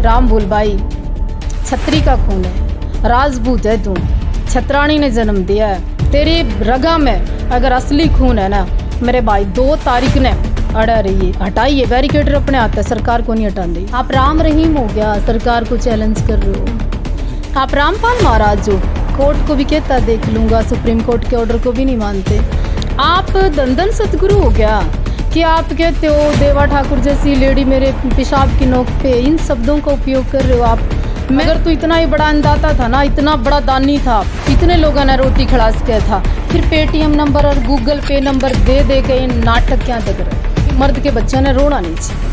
राम बोल भाई, छत्री का खून है, राजपूत है तू, छत्राणी ने जन्म दिया है, तेरी रगा में अगर असली खून है ना मेरे भाई 2 तारीख ने अड़ा रही है, हटाइए बैरिकेड अपने हाथ है, सरकार को नहीं हटाने दी। आप राम रहीम हो गया, सरकार को चैलेंज कर रहे हो। आप रामपाल महाराज जो कोर्ट को भी कहता देख लूंगा, सुप्रीम कोर्ट के ऑर्डर को भी नहीं मानते। आप दंदन सतगुरु हो गया कि आप कहते हो देवा ठाकुर जैसी लेडी मेरे पेशाब की नोक पे, इन शब्दों का उपयोग कर रहे हो आप। मगर तू इतना ही बड़ा अंदाता था ना, इतना बड़ा दानी था, इतने लोगों ने रोटी खलास किया था, फिर पेटीएम नंबर और गूगल पे नंबर दे दे के इन नाटक क्या तक रहे। मर्द के बच्चे ने रोना नहीं चाहिए।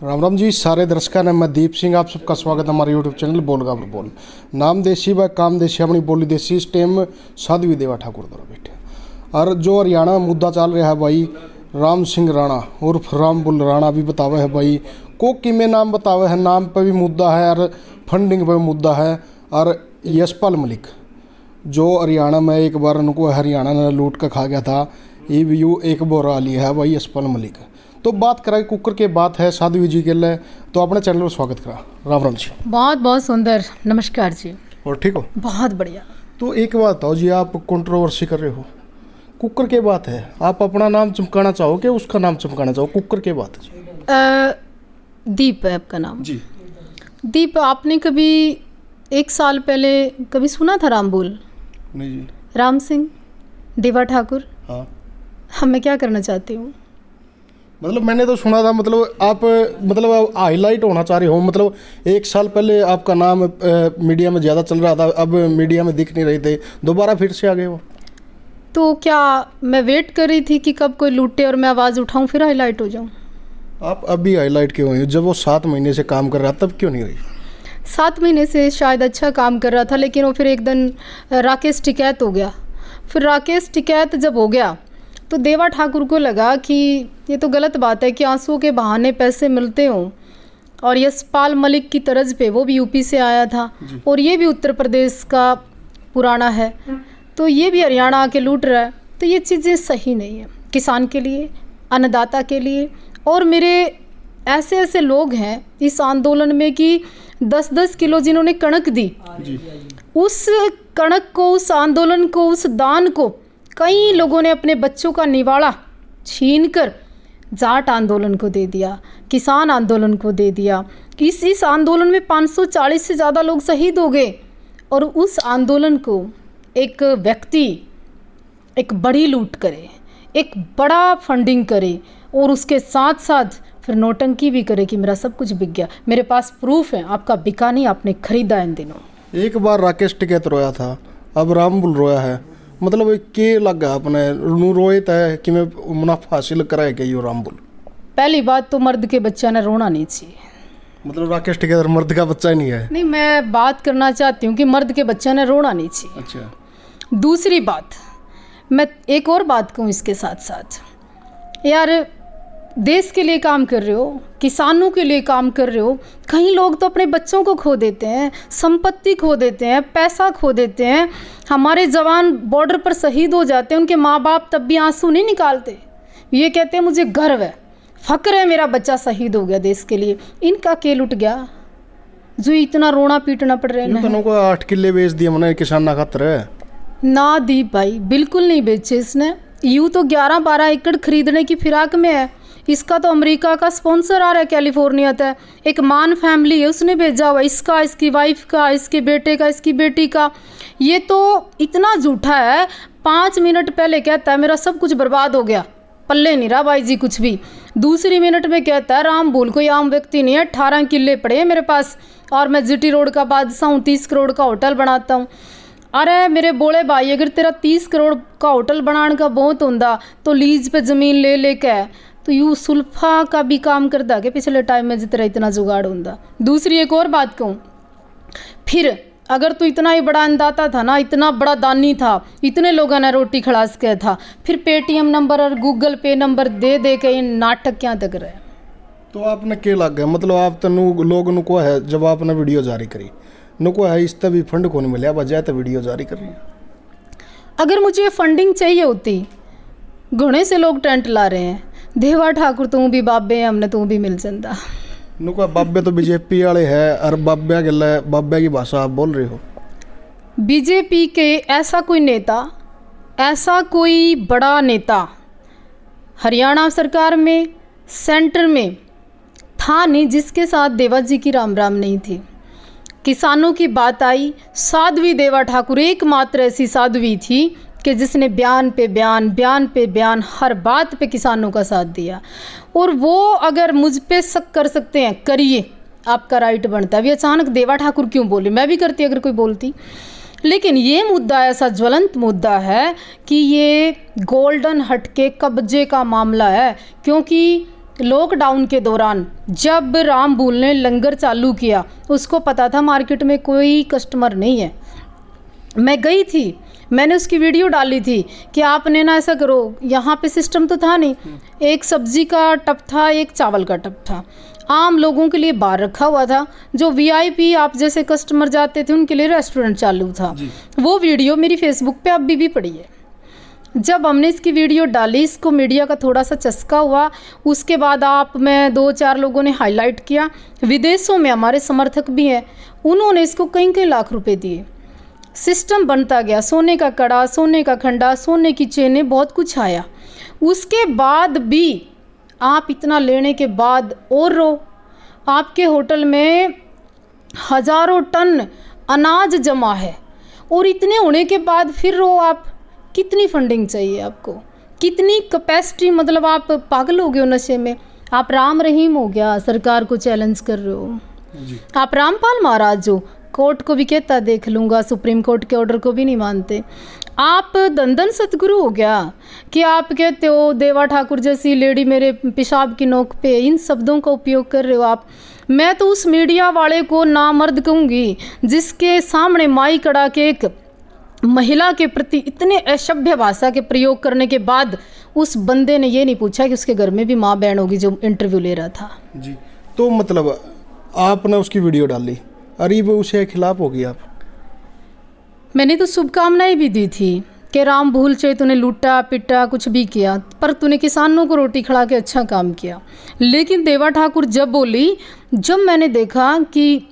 राम राम जी सारे दर्शकों ने, मैं दीप सिंह, आप सबका स्वागत है हमारे यूट्यूब चैनल बोल गाबर बोल। नाम देसी व काम देसी, अपनी बोली देसी। इस टाइम साध्वी देवा ठाकुर द्वारा बैठे और जो हरियाणा में मुद्दा चल रहा है भाई, राम सिंह राणा उर्फ राम बुल राणा भी बतावे है भाई, को किमें नाम बतावे है, नाम पे भी मुद्दा है और फंडिंग पे भी मुद्दा है। और यशपाल मलिक जो हरियाणा में एक बार उनको हरियाणा ने लूट कर खा गया था, ये भी यू एक बोरा लिया है भाई यशपाल मलिक। तो बात करें कुकर के बात है साध्वी जी के लिए, तो अपने चैनल पर स्वागत करा। राम राम जी। बहुत बहुत सुंदर, नमस्कार जी। और ठीक हो? बहुत बढ़िया। तो एक बात बताओ जी, आप कंट्रोवर्सी कर रहे हो, कुकर के बात है, आप अपना नाम चमकाना चाहो कि उसका नाम चमकाना चाहो? कुकर के बात है जी। दीप है आपका नाम जी। दीप, आपने कभी 1 साल पहले कभी सुना था राम बोल? नहीं जी। राम सिंह देवा ठाकुर। हाँ, मैं क्या करना चाहती हूँ, मतलब मैंने तो सुना था, मतलब आप हाईलाइट होना चाह रहे हो, मतलब 1 साल पहले आपका नाम मीडिया में ज़्यादा चल रहा था, अब मीडिया में दिख नहीं रहे थे, दोबारा फिर से आ गए हो। तो क्या मैं वेट कर रही थी कि कब कोई लूटे और मैं आवाज़ उठाऊं फिर हाईलाइट हो जाऊं? आप अभी हाईलाइट क्यों हुई? जब वो 7 महीने से काम कर रहा तब क्यों नहीं रही? 7 महीने से शायद अच्छा काम कर रहा था, लेकिन वो फिर एक दिन राकेश टिकैत हो गया। फिर राकेश टिकैत जब हो गया तो देवा ठाकुर को लगा कि ये तो गलत बात है कि आंसुओं के बहाने पैसे मिलते हों। और यशपाल मलिक की तर्ज पे, वो भी यूपी से आया था और ये भी उत्तर प्रदेश का पुराना है, तो ये भी हरियाणा आके लूट रहा है, तो ये चीज़ें सही नहीं है किसान के लिए, अन्नदाता के लिए। और मेरे ऐसे ऐसे लोग हैं इस आंदोलन में कि 10-10 किलो जिन्होंने कणक दी, उस कणक को, उस आंदोलन को, उस दान को कई लोगों ने अपने बच्चों का निवाड़ा छीनकर जाट आंदोलन को दे दिया, किसान आंदोलन को दे दिया। इस आंदोलन में 540 से ज़्यादा लोग शहीद हो गए। और उस आंदोलन को एक व्यक्ति एक बड़ी लूट करे, एक बड़ा फंडिंग करे और उसके साथ साथ फिर नोटंकी भी करे कि मेरा सब कुछ बिक गया। मेरे पास प्रूफ है, आपका बिका नहीं, आपने खरीदा इन दिनों। एक बार राकेश टिकैत रोया था, अब राम बुल रोया है, मतलब के लग गया अपने नू रोहित है कि मैं मुनाफा हासिल कराए कि यो राम बुल? पहली बात तो मर्द के बच्चा ने रोना नहीं चाहिए। मतलब राकेश टिकैत मर्द का बच्चा ही नहीं है? नहीं, मैं बात करना चाहती हूँ कि मर्द के बच्चे ने रोना नहीं चाहिए। अच्छा। दूसरी बात, मैं एक और बात कहूँ इसके साथ साथ, यार देश के लिए काम कर रहे हो, किसानों के लिए काम कर रहे हो, कई लोग तो अपने बच्चों को खो देते हैं, संपत्ति खो देते हैं, पैसा खो देते हैं। हमारे जवान बॉर्डर पर शहीद हो जाते हैं, उनके माँ बाप तब भी आंसू नहीं निकालते, ये कहते हैं मुझे गर्व है, फ़ख्र है, मेरा बच्चा शहीद हो गया देश के लिए। इनका के लुट गया जो इतना रोना पीटना पड़ रहा है। इनको 8 किले बेच दिए मैंने किसान ना खातर है ना दीप भाई, बिल्कुल नहीं बेचे इसने। यूँ तो 11-12 एकड़ खरीदने की फिराक में है। इसका तो अमेरिका का स्पॉन्सर आ रहा है, कैलिफोर्निया था, एक मान फैमिली है, उसने भेजा हुआ, इसका, इसकी वाइफ का, इसके बेटे का, इसकी बेटी का। ये तो इतना झूठा है, 5 मिनट पहले कहता है मेरा सब कुछ बर्बाद हो गया, पल्ले नहीं रहा भाई जी कुछ भी। दूसरी मिनट में कहता है राम बोल कोई आम व्यक्ति नहीं है, 18 किले पड़े हैं मेरे पास और मैं जीटी रोड का बादशाह हूँ, 30 करोड़ का होटल बनाता हूँ। अरे मेरे बोले भाई, अगर तेरा 30 करोड़ का होटल बनाने का बहुत होंदा तो लीज पे ज़मीन ले लेके तो यूँ सुल्फा का भी काम करता कि पिछले टाइम में जितना इतना जुगाड़ होंदा। दूसरी एक और बात कहूँ, फिर अगर तू इतना ही बड़ा अंदाता था ना, इतना बड़ा दानी था, इतने लोगों ने रोटी खलास किया था, फिर पेटीएम नंबर और गूगल पे नंबर दे दे के इन नाटक क्या तक रहे? तो आपने के लग गया, मतलब आप तो लोग नुको है, जब आपने वीडियो जारी करी नुको है, इस तभी फंड को नहीं मिला, बजाय तो वीडियो जारी कर रही है। अगर मुझे फंडिंग चाहिए होती, घने से लोग टेंट ला रहे हैं, देवा ठाकुर तू भी बाबे हमने तू भी मिल जाता। नुका बाबे तो बीजेपी वाले है और बाबे गल बाबे की भाषा आप बोल रहे हो। बीजेपी के ऐसा कोई नेता, ऐसा कोई बड़ा नेता हरियाणा सरकार में, सेंटर में था नहीं जिसके साथ देवा जी की राम राम नहीं थी। किसानों की बात आई, साध्वी देवा ठाकुर एकमात्र ऐसी साध्वी थी कि जिसने बयान पे बयान, बयान पे बयान, हर बात पे किसानों का साथ दिया। और वो अगर मुझ पे शक कर सकते हैं, करिए, आपका राइट बनता है। अभी अचानक देवा ठाकुर क्यों बोले, मैं भी करती अगर कोई बोलती। लेकिन ये मुद्दा ऐसा ज्वलंत मुद्दा है कि ये गोल्डन हट के कब्जे का मामला है। क्योंकि लॉकडाउन के दौरान जब राम बुल ने लंगर चालू किया, उसको पता था मार्केट में कोई कस्टमर नहीं है। मैं गई थी, मैंने उसकी वीडियो डाली थी कि आपने ना ऐसा करो, यहाँ पे सिस्टम तो था नहीं, एक सब्जी का टब था, एक चावल का टब था, आम लोगों के लिए बार रखा हुआ था, जो वीआईपी आप जैसे कस्टमर जाते थे उनके लिए रेस्टोरेंट चालू था। वो वीडियो मेरी फेसबुक पे अभी भी पड़ी है। जब हमने इसकी वीडियो डाली, इसको मीडिया का थोड़ा सा चस्का हुआ, उसके बाद आप में 2-4 लोगों ने हाईलाइट किया। विदेशों में हमारे समर्थक भी हैं, उन्होंने इसको कई कई लाख रुपए दिए। सिस्टम बनता गया, सोने का कड़ा, सोने का खंडा, सोने की चेनें, बहुत कुछ आया। उसके बाद भी आप इतना लेने के बाद और रो, आपके होटल में हज़ारों टन अनाज जमा है और इतने होने के बाद फिर रो आप। कितनी फंडिंग चाहिए आपको, कितनी कैपेसिटी, मतलब आप पागल हो गए हो नशे में। आप राम रहीम हो गया, सरकार को चैलेंज कर रहे हो जी। आप रामपाल महाराज हो, कोर्ट को भी कहता देख लूँगा, सुप्रीम कोर्ट के ऑर्डर को भी नहीं मानते। आप दंदन सतगुरु हो गया कि आप कहते हो देवा ठाकुर जैसी लेडी मेरे पेशाब की नोक पे, इन शब्दों का उपयोग कर रहे हो आप। मैं तो उस मीडिया वाले को नामर्द कहूँगी जिसके सामने माई कड़ा के एक महिला के प्रति इतने असभ्य भाषा के प्रयोग करने के बाद उस बंदे ने ये नहीं पूछा कि उसके घर में भी माँ बहन होगी, जो इंटरव्यू ले रहा था जी। तो मतलब आपने उसकी वीडियो डाली, अरे वो उसके खिलाफ होगी आप? मैंने तो शुभकामनाएं भी दी थी कि राम भूल चाहे तूने लूटा पिटा कुछ भी किया, पर तूने किसानों को रोटी खिला के अच्छा काम किया। लेकिन देवा ठाकुर जब बोली, जब मैंने देखा कि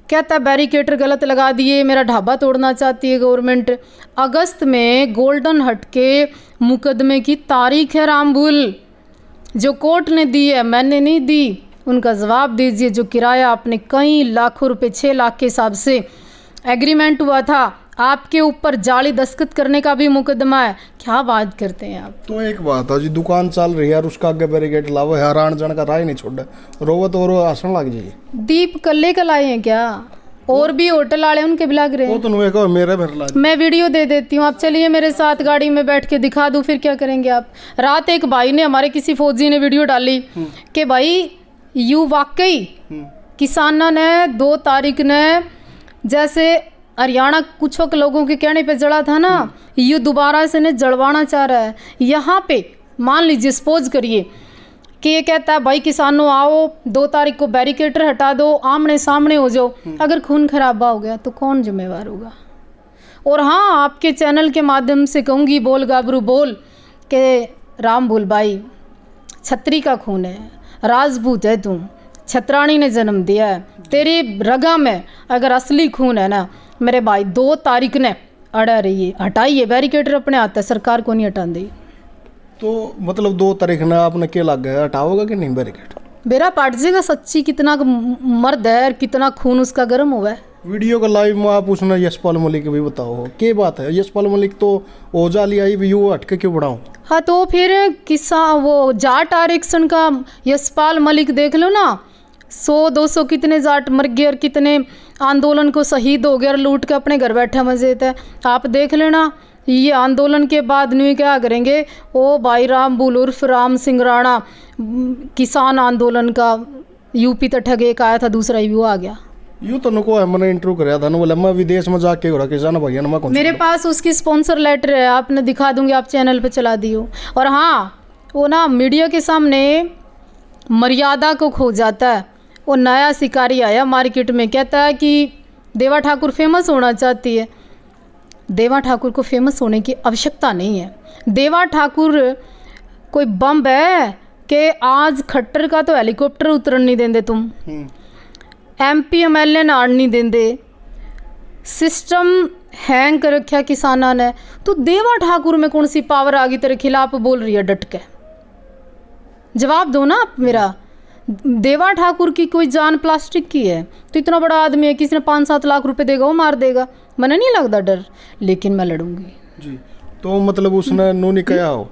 कहता बैरिकेटर गलत लगा दिए, मेरा ढाबा तोड़ना चाहती है गवर्नमेंट। अगस्त में गोल्डन हट के मुकदमे की तारीख है राम भूल, जो कोर्ट ने दी है, मैंने नहीं दी। उनका जवाब दीजिए। जो किराया आपने कई लाखों रुपए, 6 लाख के हिसाब से एग्रीमेंट हुआ था, आपके ऊपर जाली दस्तखत करने का भी मुकदमा है। क्या बात करते हैं आप। तो एक बात है जी, दुकान चल रही है और उसका आगे बैरिकेड लाओ, हैरान जन का राय नहीं छोड़ा, रोवत और हंसने लग जाइए। दीप कल्ले कलाए हैं क्या? और भी होटल वाले उनके भी लग रहे हैं। वो तो नुए को मेरे भर ला, मैं वीडियो दे देती हूँ, आप चलिए मेरे साथ गाड़ी में बैठ के दिखा दूँ, फिर क्या करेंगे आप। रात एक भाई ने, हमारे किसी फौजी ने वीडियो डाली कि भाई यू वाकई किसाना ने 2 तारीख ने जैसे हरियाणा कुछ लोगों के कहने पे जड़ा था ना, ये दोबारा से ने जड़वाना चाह रहा है। यहाँ पे मान लीजिए सपोज करिए कि ये कहता है भाई किसानों आओ 2 तारीख को बैरिकेटर हटा दो, आमने सामने हो जाओ। अगर खून खराबा हो गया तो कौन जिम्मेवार होगा? और हाँ, आपके चैनल के माध्यम से कहूँगी, बोल गाबरू बोल, कि राम भूल भाई छत्री का खून है, राजपूत है तू, छत्राणी ने जन्म दिया है, तेरी रगा में अगर असली खून है ना मेरे भाई, 2 तारीख ने अड़ा रही है, हटाइए बैरिकेटर, अपने हाथ है, सरकार को नहीं हटा दी। तो मतलब 2 तारीख ने आपने क्या लग गया, हटाओगा कि नहीं बैरिकेड? बेरा पाट जाएगा। सच्ची कितना मर्द है और कितना खून उसका गर्म हुआ है। वीडियो का लाइव में आप उसने यशपाल मलिक भी बताओ क्या बात है। यशपाल मलिक तो ओझा लिया ही भी, यू हटके क्यों बढ़ाऊँ? हाँ, तो फिर किसा वो जाट आरक्षण का यशपाल मलिक देख लो ना, 100-200 कितने जाट मर गए और कितने आंदोलन को शहीद हो गए और लूट के अपने घर बैठे मजे थे। आप देख लेना, ये आंदोलन के बाद नहीं क्या करेंगे। ओ भाई राम बुल उर्फ राम सिंह राणा, किसान आंदोलन का यूपी तक ठगे एक आया था, दूसरा ही वो आ गया। यूँ तो नुको है, मैंने इंटरव्यू कराया था ना, बोला मैं विदेश में जाके हो रहा किसान भैया ना, मैं मेरे पास उसकी स्पॉन्सर लेटर है, आपने दिखा दूंगी, आप चैनल पे चला दियो। और हाँ, वो ना मीडिया के सामने मर्यादा को खो जाता है। वो नया शिकारी आया मार्केट में, कहता है कि देवा ठाकुर फेमस होना चाहती है। देवा ठाकुर को फेमस होने की आवश्यकता नहीं है। देवा ठाकुर कोई बम है कि आज खट्टर का तो हेलीकॉप्टर उतरन नहीं देंगे तुम, MP MLA नाड़ नहीं देंगे, सिस्टम हैंग कर रखा किसाना ने, तो देवा ठाकुर में कौन सी पावर आ गई तेरे खिलाफ बोल रही है डट के? जवाब दो ना आप मेरा। देवा ठाकुर की कोई जान प्लास्टिक की है? तो इतना बड़ा आदमी है, किसी ने 5-7 लाख रुपए देगा वो मार देगा, मैंने नहीं लगता डर, लेकिन मैं लड़ूंगी जी। तो मतलब उसने नो नहीं कहा हो,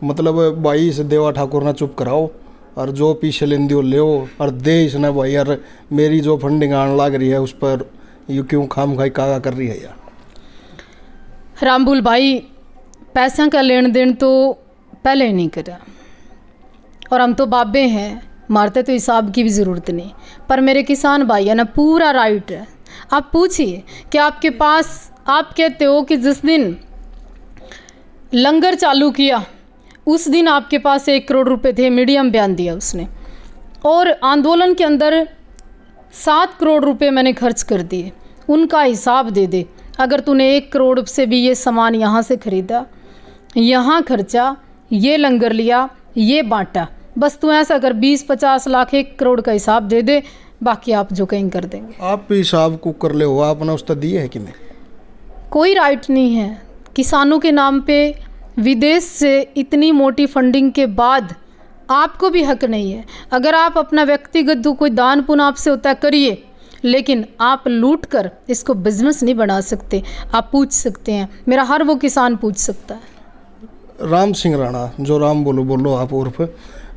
मतलब भाई इस देवा ठाकुर ने चुप कराओ और जो पीछे लेंदी हो ले और दे इसने भाई, यार मेरी जो फंडिंग आने लग रही है उस पर ये क्यों खाम खाई कागा कर रही है यार? रामबुल भाई, पैसा का लेन देन तो पहले ही नहीं करा, और हम तो बाबे हैं, मारते तो हिसाब की भी ज़रूरत नहीं, पर मेरे किसान भाई है ना, पूरा राइट है। आप पूछिए कि आपके पास, आप कहते हो कि जिस दिन लंगर चालू किया उस दिन आपके पास 1 करोड़ रुपए थे, मीडियम बयान दिया उसने, और आंदोलन के अंदर 7 करोड़ रुपए मैंने खर्च कर दिए, उनका हिसाब दे दे। अगर तूने 1 करोड़ से भी ये सामान यहाँ से ख़रीदा, यहाँ खर्चा, ये लंगर लिया, ये बांटा, बस तू ऐसा कर 20-50 लाख 1 करोड़ का हिसाब दे दे, बाकी आप जो कहीं कर देंगे। आप हिसाब को कर ले हो, आपने उस दिए है कि नहीं? कोई राइट नहीं है किसानों के नाम पे विदेश से इतनी मोटी फंडिंग के बाद, आपको भी हक नहीं है। अगर आप अपना व्यक्तिगत कोई दान पुण्य आपसे होता है करिए, लेकिन आप लूट कर इसको बिजनेस नहीं बना सकते। आप पूछ सकते हैं, मेरा हर वो किसान पूछ सकता है। राम सिंह राणा, जो राम बोलो आप उर्फ,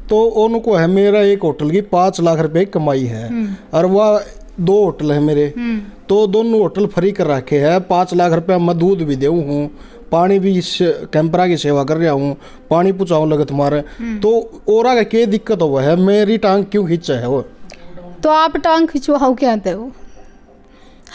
तो उनको है मेरा एक होटल की 5 लाख रुपए कमाई है, और वह 2 होटल है मेरे, तो दोनों होटल फ्री कर रखे हैं। 5 लाख रुपया मैं दूध भी देऊ हूँ, पानी भी इस कैंपरा की सेवा कर रहा हूँ, पानी पहुँचाऊँ लगत मारे, तो और आगे क्या दिक्कत हुआ है? मेरी टांग क्यों खींचा है वो? तो आप टांग खिंचवाओ कहते हो,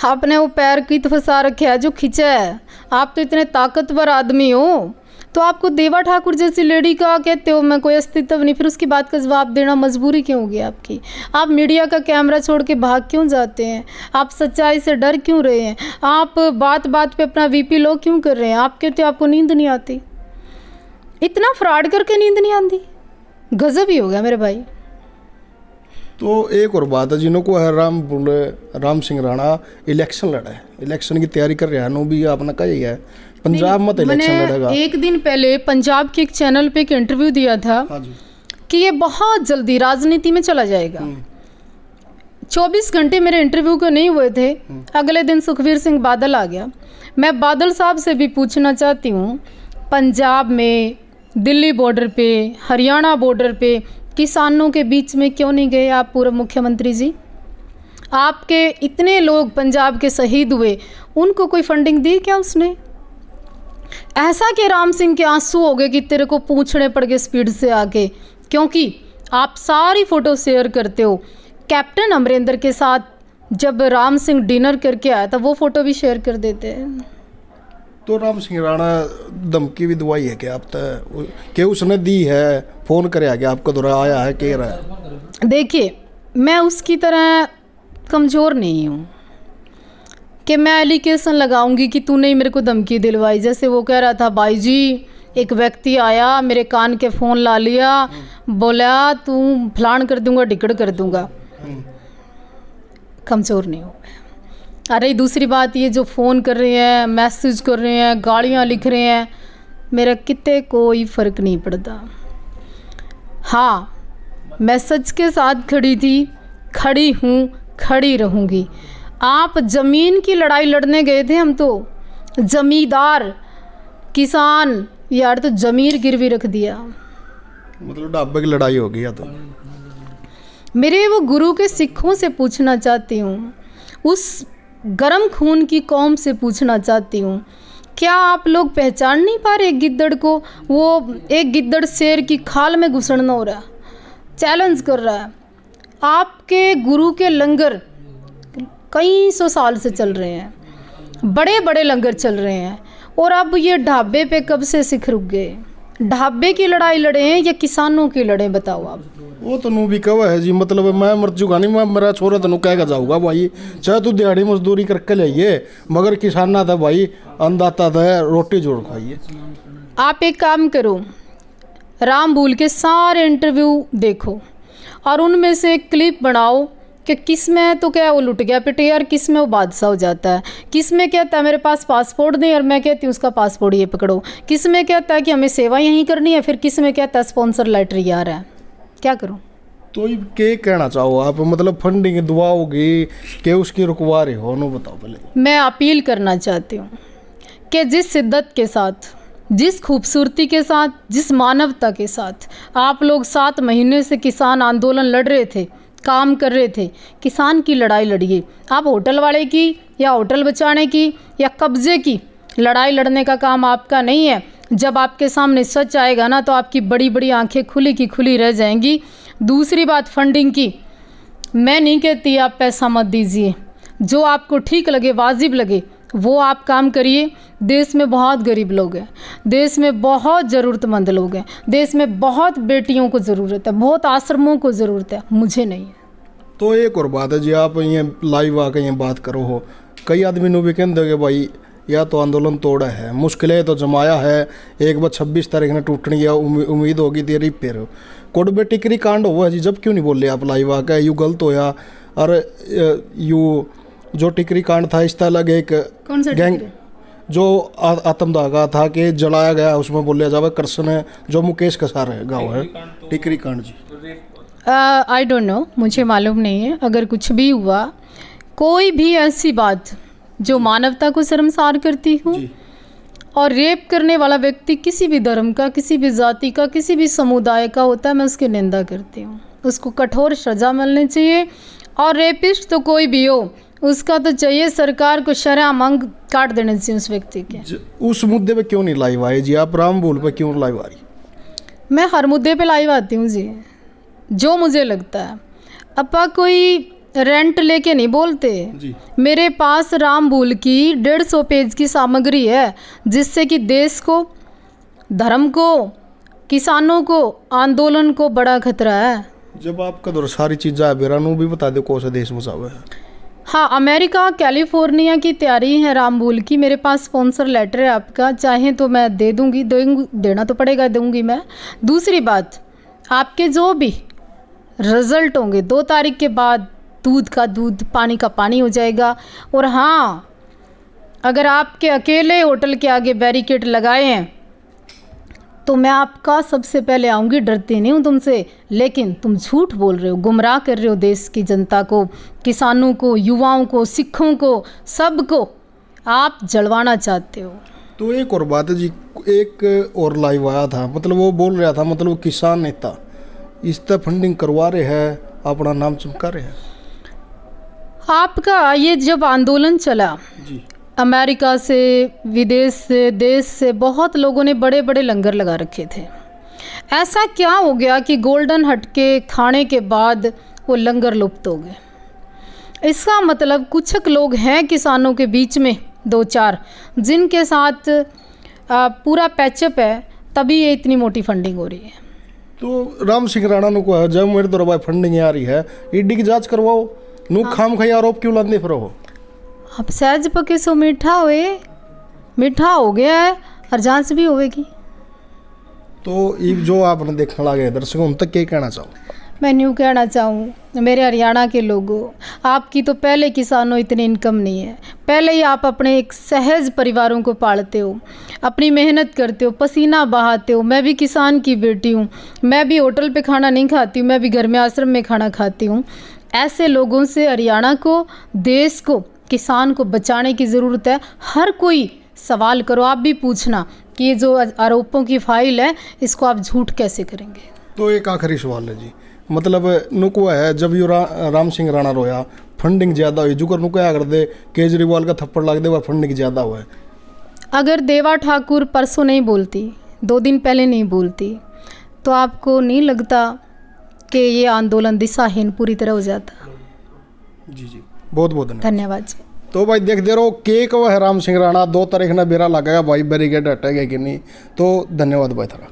आपने वो पैर की तो फंसा रखा है जो खींचा है। आप तो इतने ताकतवर आदमी हो, तो आपको देवा ठाकुर जैसी लेडी का कहते हो मैं कोई अस्तित्व नहीं, फिर उसकी बात का जवाब देना मजबूरी क्यों होगी आपकी? आप मीडिया का कैमरा छोड़ के भाग क्यों जाते हैं? आप सच्चाई से डर क्यों रहे हैं? आप बात बात पे अपना VP लो क्यों कर रहे हैं? आप कहते हो आपको नींद नहीं आती, इतना फ्रॉड करके नींद नहीं आती, गजब ही हो गया मेरे भाई। तो एक और बात है, जिन्हों को है राम सिंह राणा इलेक्शन लड़ा है, इलेक्शन की तैयारी कर रहा है, नो भी आपने कहा ही है पंजाब में इलेक्शन लड़ेगा। एक दिन पहले पंजाब के एक चैनल पे एक इंटरव्यू दिया था, हाँ जी, कि ये बहुत जल्दी राजनीति में चला जाएगा। 24 घंटे मेरे इंटरव्यू को नहीं हुए थे, अगले दिन सुखबीर सिंह बादल आ गया। मैं बादल साहब से भी पूछना चाहती हूँ, पंजाब में, दिल्ली बॉर्डर पे, हरियाणा बॉर्डर पे किसानों के बीच में क्यों नहीं गए आप पूर्व मुख्यमंत्री जी? आपके इतने लोग पंजाब के शहीद हुए, उनको कोई फंडिंग दी क्या उसने? ऐसा कि राम सिंह के आंसू हो गए कि तेरे को पूछने पड़ गए स्पीड से आके, क्योंकि आप सारी फ़ोटो शेयर करते हो। कैप्टन अमरिंदर के साथ जब राम सिंह डिनर करके आया था, वो फ़ोटो भी शेयर कर देते हैं। तो राम सिंह राणा धमकी भी दवाई है क्या आप तक कि उसने दी है? फ़ोन करे आगे आपको दौरा आया है कह रहा है? देखिए, मैं उसकी तरह कमज़ोर नहीं हूँ कि मैं एलिगेशन लगाऊंगी कि तूने ही मेरे को धमकी दिलवाई। जैसे वो कह रहा था, भाई जी एक व्यक्ति आया मेरे कान के फ़ोन ला लिया, बोला तू फलान कर दूंगा, ढिकड़ कर दूंगा। कमज़ोर नहीं हूँ मैं। अरे दूसरी बात, ये जो फ़ोन कर रहे हैं, मैसेज कर रहे हैं, गालियाँ लिख रहे हैं, मेरा कितने कोई फ़र्क नहीं पड़ता। हाँ, मैं सच के साथ खड़ी थी, खड़ी हूँ, खड़ी रहूँगी। आप ज़मीन की लड़ाई लड़ने गए थे, हम तो ज़मींदार किसान, यार तो ज़मीर गिरवी रख दिया। मतलब ढाबे की लड़ाई हो गई। तो मेरे वो गुरु के सिखों से पूछना चाहती हूँ, उस गरम खून की कौम से पूछना चाहती हूँ, क्या आप लोग पहचान नहीं पा रहे गिद्दड़ को? वो एक गिद्दड़ शेर की खाल में घुसड़ना हो रहा, चैलेंज कर रहा है। आपके गुरु के लंगर कई 100 साल से चल रहे हैं, बड़े बड़े लंगर चल रहे हैं, और अब ये ढाबे पे कब से सिख रुक गए? ढाबे की लड़ाई लड़े हैं या किसानों की लड़े? बताओ आप। वो तो नू भी कवा है जी, मतलब मैं मर चुका नहीं, मैं मेरा छोरा तनु कह जाऊँगा भाई, चाहे तू दिहाड़ी मजदूरी करके लाइए, मगर किसाना था भाई, अन्नदाता था, रोटी जोड़ खाइए। आप एक काम करो, राम भूल के सारे इंटरव्यू देखो और उनमें से एक क्लिप बनाओ कि किस में तो क्या वो लुट गया पिटे और किस में वो बादशाह हो जाता है, किस में कहता है मेरे पास पासपोर्ट नहीं और मैं कहती हूँ उसका पासपोर्ट ये पकड़ो, किस में कहता है कि हमें सेवा यहीं करनी है, फिर किस में कहता है स्पॉन्सर लेटर आ रहा है। क्या करूँ? तो ये के कहना चाहो आप, मतलब फंडिंग दुआ होगी कि उसकी रुकवा रहे हो, नो बताओ पहले। मैं अपील करना चाहती हूँ कि जिस शिद्दत के साथ, जिस खूबसूरती के साथ, जिस मानवता के साथ आप लोग 7 महीने से किसान आंदोलन लड़ रहे थे, काम कर रहे थे, किसान की लड़ाई लड़िए। आप होटल वाले की या होटल बचाने की या कब्जे की लड़ाई लड़ने का काम आपका नहीं है। जब आपके सामने सच आएगा ना तो आपकी बड़ी बड़ी आंखें खुली की खुली रह जाएंगी। दूसरी बात फंडिंग की, मैं नहीं कहती आप पैसा मत दीजिए, जो आपको ठीक लगे, वाजिब लगे वो आप काम करिए। देश में बहुत गरीब लोग हैं, देश में बहुत ज़रूरतमंद लोग हैं, देश में बहुत बेटियों को ज़रूरत है, बहुत आश्रमों को ज़रूरत है, मुझे नहीं है। तो एक और बात है जी, आप ये लाइव आके ये बात करो हो, कई आदमी ने भी कहते भाई या तो आंदोलन तोड़ा है, मुश्किलें तो जमाया है, एक बार 26 तारीख ने टूटनी है, उम्मीद होगी तेरी फिर कोडबे टिकरी कांड हुआ है जी, जब क्यों नहीं बोले आप लाइव आके यू गलत होया। और यू जो टिकरी कांड था इस अलग एक कौन सा गैंग जो आत्मदागा था कि जलाया गया, उसमें बोलिया जावे कृष्ण है जो मुकेश कसार है गाँव है टिकरी कांड जी। आई डोंट नो, मुझे मालूम नहीं है। अगर कुछ भी हुआ, कोई भी ऐसी बात जो मानवता को शर्मसार करती हूँ, और रेप करने वाला व्यक्ति किसी भी धर्म का, किसी भी जाति का, किसी भी समुदाय का होता है, मैं उसकी निंदा करती हूँ। उसको कठोर सजा मिलनी चाहिए। और रेपिस्ट तो कोई भी हो, उसका तो चाहिए सरकार को शर्म अंग काट देने चाहिए उस व्यक्ति के। उस मुद्दे पे क्यों नहीं लाइव आए जी आप? राम भूल पे क्यों लाइव आ रही? मैं हर मुद्दे पे लाइव आती हूँ जी, जो मुझे लगता है। अपा कोई रेंट लेके नहीं बोलते जी। मेरे पास राम भूल की 150 पेज की सामग्री है, जिससे कि देश को, धर्म को, किसानों को, आंदोलन को बड़ा खतरा है। जब आपका दौर सारी चीज़ें है बेरानू भी बता दो कौन सा देश बचावे है। हाँ, अमेरिका, कैलिफोर्निया की तैयारी है राम भूल की। मेरे पास स्पॉन्सर लेटर है आपका, चाहे तो मैं दे दूँगी, देना तो पड़ेगा, दूँगी मैं। दूसरी बात, आपके जो भी रिज़ल्ट होंगे 2 तारीख के बाद, दूध का दूध, पानी का पानी हो जाएगा। और हाँ, अगर आपके अकेले होटल के आगे बैरिकेड लगाए हैं तो मैं आपका सबसे पहले आऊँगी। डरती नहीं हूँ तुमसे, लेकिन तुम झूठ बोल रहे हो, गुमराह कर रहे हो देश की जनता को, किसानों को, युवाओं को, सिखों को, सबको आप जलवाना चाहते हो। तो एक और बात है जी, एक और लाइव आया था, मतलब वो बोल रहा था, मतलब किसान नेता इस तरह फंडिंग करवा रहे हैं, अपना नाम चमका रहे हैं। आपका ये जब आंदोलन चला जी, अमेरिका से, विदेश से, देश से बहुत लोगों ने बड़े बड़े लंगर लगा रखे थे। ऐसा क्या हो गया कि गोल्डन हट के खाने के बाद वो लंगर लुप्त हो गए? इसका मतलब कुछ लोग हैं किसानों के बीच में 2-4 जिनके साथ पूरा पैचअप है, तभी ये इतनी मोटी फंडिंग हो रही है। तो राम सिंह राणा नु को है, जब मेरे तो भाई फंडिंग आ रही है, ईडी की जांच करवाओ, नु खाम खाई आरोप क्यों लादे फिर हो? अब सहज पके सो मीठा हुए, मीठा हो गया है और जांच भी होगी। तो ये जो आपने देखने लगे दर्शकों, उन तक क्या कहना चाहो? मैं न्यू कहना चाहूँ, मेरे हरियाणा के लोगों, आपकी तो पहले किसानों इतनी इनकम नहीं है। पहले ही आप अपने एक सहज परिवारों को पालते हो, अपनी मेहनत करते हो, पसीना बहाते हो। मैं भी किसान की बेटी हूँ, मैं भी होटल पे खाना नहीं खाती हूँ, मैं भी घर में आश्रम में खाना खाती हूँ। ऐसे लोगों से हरियाणा को, देश को, किसान को बचाने की ज़रूरत है। हर कोई सवाल करो, आप भी पूछना कि ये जो आरोपों की फाइल है, इसको आप झूठ कैसे करेंगे। तो एक आखिरी सवाल है जी, मतलब नुको है, जब यू राम सिंह राणा रोया फंडिंग ज़्यादा हुई, जुकर नुको क्या कर दे, केजरीवाल का थप्पड़ लग दे, वह फंडिंग ज़्यादा हुआ है। अगर देवा ठाकुर परसों नहीं बोलती, 2 दिन पहले नहीं बोलती, तो आपको नहीं लगता कि ये आंदोलन दिशाहीन पूरी तरह हो जाता? जी जी, बहुत बहुत धन्यवाद जी। तो भाई देख दे रहो केक वह है राम सिंह राणा, 2 तारीख ना बेरा लगेगा भाई, बैरिकेड हटेगा कि नहीं। तो धन्यवाद भाई थारा।